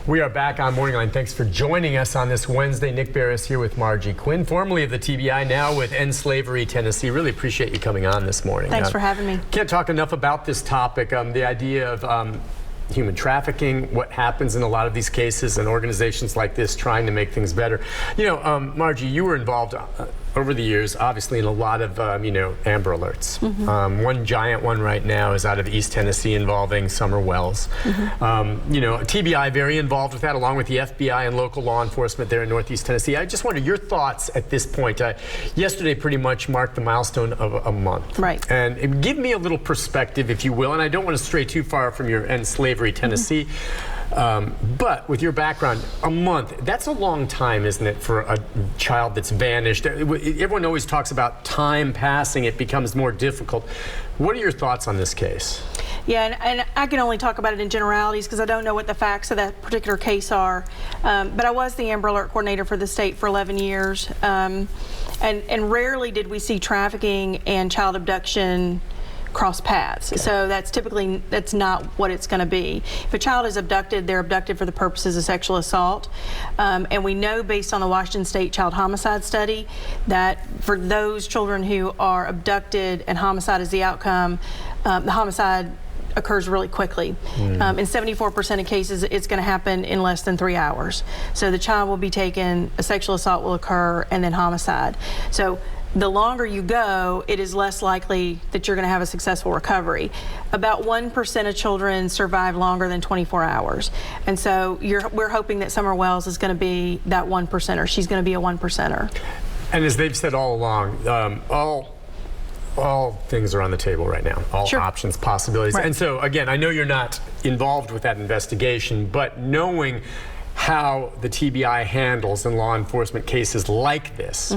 We are back on MorningLine. Thanks for joining us on this Wednesday. Nick Barris here with Margie Quin, formerly of the TBI, now with End Slavery Tennessee. Really appreciate you coming on this morning. Thanks for having me. Can't talk enough about this topic, the idea of human trafficking, what happens in a lot of these cases, and organizations like this trying to make things better. You know, Margie, you were involved over the years, obviously, in a lot of, Amber Alerts. One giant one right now is out of East Tennessee involving Summer Wells. TBI very involved with that, along with the FBI and local law enforcement there in Northeast Tennessee. I just wonder your thoughts at this point. Yesterday pretty much marked the milestone of a month. Right. And give me a little perspective, if you will, and I don't want to stray too far from your End Slavery Tennessee. But with your background, a month, that's a long time, isn't it, for a child that's vanished? Everyone always talks about time passing, it becomes more difficult. What are your thoughts on this case? Yeah, and I can only talk about it in generalities because I don't know what the facts of that particular case are. But I was the Amber Alert coordinator for the state for 11 years. And rarely did we see trafficking and child abduction cross paths. Okay. So that's not what it's going to be. If a child is abducted, they're abducted for the purposes of sexual assault. And we know, based on the Washington State Child Homicide Study, that for those children who are abducted and homicide is the outcome, the homicide occurs really quickly. In 74% of cases, it's going to happen in less than 3 hours. So the child will be taken, a sexual assault will occur, and then homicide. So the longer you go, it is less likely that you're going to have a successful recovery. About 1% of children survive longer than 24 hours. And so we're hoping that Summer Wells is going to be that 1%er. She's going to be a 1%er. And as they've said all along, all things are on the table right now, all options, possibilities. Right. And so, again, I know you're not involved with that investigation, but knowing how the TBI handles in law enforcement cases like this,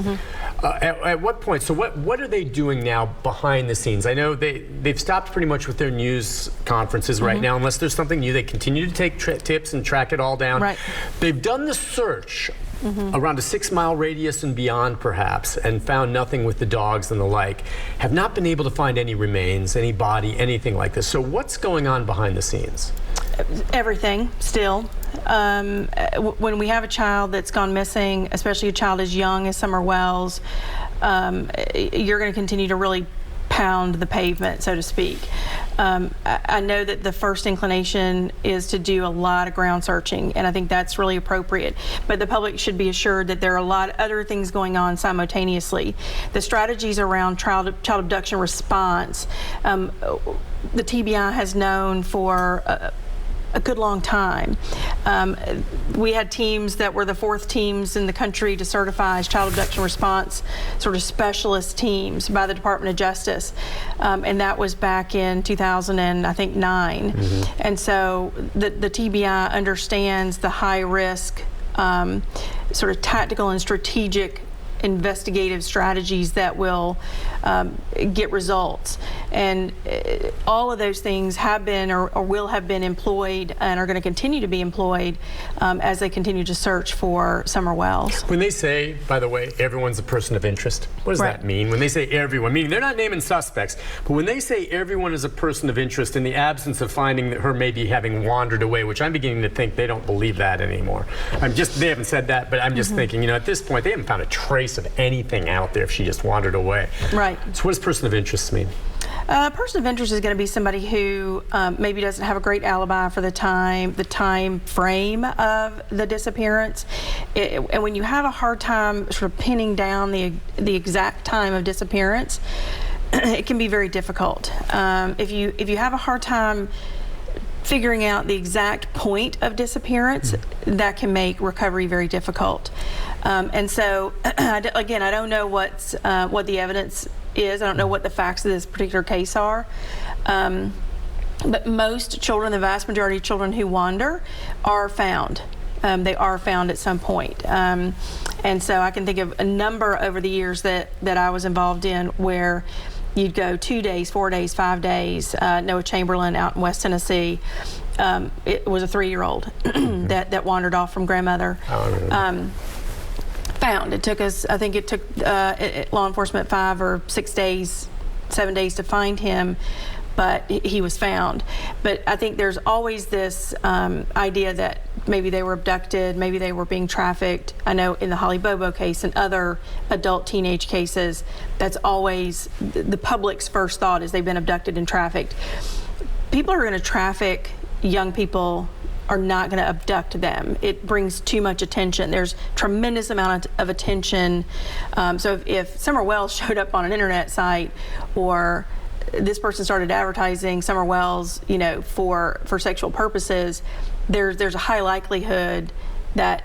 at what point, so what are they doing now behind the scenes? I know they've stopped pretty much with their news conferences right now, unless there's something new. They continue to take tips and track it all down. Right. They've done the search around a 6-mile radius and beyond, perhaps, and found nothing with the dogs and the like. Have not been able to find any remains, any body, anything like this. So what's going on behind the scenes? Everything, still. When we have a child that's gone missing, especially a child as young as Summer Wells, you're going to continue to really pound the pavement, so to speak. I know that the first inclination is to do a lot of ground searching, and I think that's really appropriate. But the public should be assured that there are a lot of other things going on simultaneously. The strategies around child abduction response, the TBI has known for a good long time. We had teams that were the 4th teams in the country to certify as child abduction response sort of specialist teams by the Department of Justice, and that was back in 2009. And so the TBI understands the high risk sort of tactical and strategic investigative strategies that will get results. And all of those things have been or will have been employed and are going to continue to be employed as they continue to search for Summer Wells. When they say, by the way, everyone's a person of interest, what does that mean? When they say everyone, meaning they're not naming suspects, but when they say everyone is a person of interest in the absence of finding that her maybe having wandered away, which I'm beginning to think they don't believe that anymore. They haven't said that, but I'm just thinking, at this point, they haven't found a trace of anything out there if she just wandered away. Right. So what does person of interest mean? A person of interest is going to be somebody who maybe doesn't have a great alibi for the time frame of the disappearance. And when you have a hard time sort of pinning down the exact time of disappearance, it can be very difficult. If you have a hard time figuring out the exact point of disappearance, that can make recovery very difficult. And so, again, I don't know what the evidence is. I don't know what the facts of this particular case are. But most children, the vast majority of children who wander, are found. They are found at some point. And so I can think of a number over the years that I was involved in where you'd go 2 days, 4 days, 5 days. Noah Chamberlain out in West Tennessee, it was a 3-year-old that wandered off from grandmother. Found. It took us, I think it took law enforcement 5 or 6 days, 7 days to find him. but he was found. But I think there's always this idea that maybe they were abducted, maybe they were being trafficked. I know in the Holly Bobo case and other adult teenage cases, that's always the public's first thought is they've been abducted and trafficked. People are going to traffic young people are not going to abduct them. It brings too much attention. There's tremendous amount of attention. So if Summer Wells showed up on an internet site, or this person started advertising Summer Wells, you know, for sexual purposes, there's a high likelihood that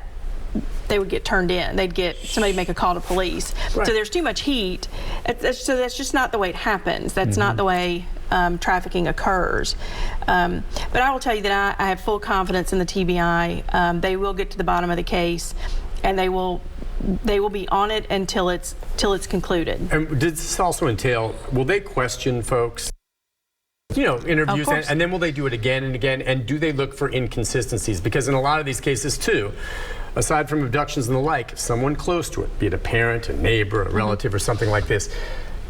they would get turned in. They'd get somebody make a call to police. Right. So there's too much heat. So that's just not the way it happens. That's not the way trafficking occurs. But I will tell you that I have full confidence in the TBI. They will get to the bottom of the case, and they will be on it until it's concluded. And does this also entail, will they question folks? You know, interviews, and then will they do it again and again? And do they look for inconsistencies? Because in a lot of these cases too, aside from abductions and the like, someone close to it, be it a parent, a neighbor, a relative, or something like this,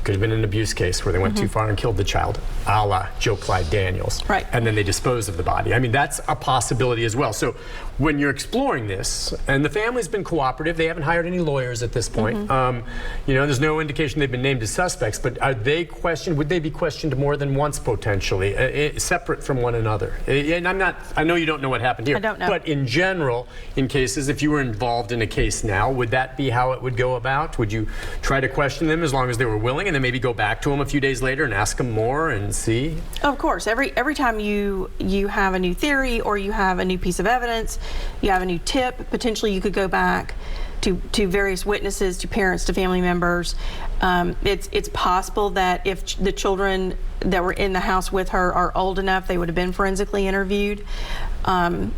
could have been an abuse case where they went too far and killed the child, a la Joe Clyde Daniels. Right. And then they dispose of the body. I mean, that's a possibility as well. So when you're exploring this, and the family's been cooperative, they haven't hired any lawyers at this point. You know, there's no indication they've been named as suspects, but are they questioned? Would they be questioned more than once potentially, separate from one another? And I know you don't know what happened here. I don't know. But in general, in cases, if you were involved in a case now, would that be how it would go about? Would you try to question them as long as they were willing, and then maybe go back to them a few days later and ask them more and see? Of course. Every time you have a new theory, or you have a new piece of evidence, you have a new tip, potentially you could go back to various witnesses, to parents, to family members. It's possible that if the children that were in the house with her are old enough, they would have been forensically interviewed.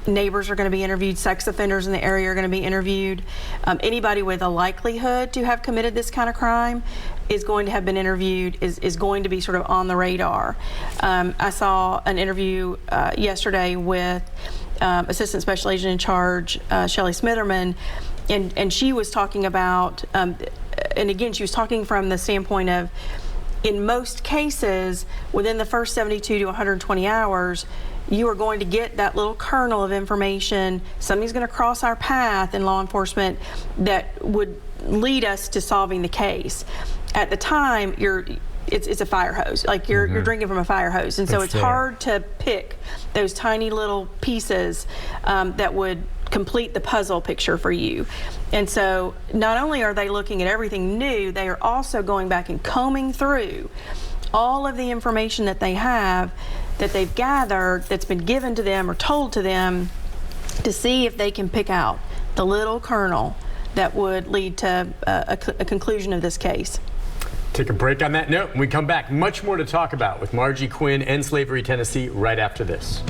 Neighbors are going to be interviewed. Sex offenders in the area are going to be interviewed. Anybody with a likelihood to have committed this kind of crime is going to have been interviewed, is going to be sort of on the radar. I saw an interview yesterday with Assistant Special Agent in Charge, Shelley Smitherman, and she was talking about, and again, she was talking from the standpoint of, in most cases, within the first 72 to 120 hours, you are going to get that little kernel of information. Something's going to cross our path in law enforcement that would lead us to solving the case. At the time, it's a fire hose. Like you're drinking from a fire hose, and so it's hard to pick those tiny little pieces that would complete the puzzle picture for you. And so not only are they looking at everything new, they are also going back and combing through all of the information that they have, that they've gathered, that's been given to them or told to them, to see if they can pick out the little kernel that would lead to a conclusion of this case. Take a break on that note. When we come back, much more to talk about with Margie Quin and Slavery Tennessee right after this.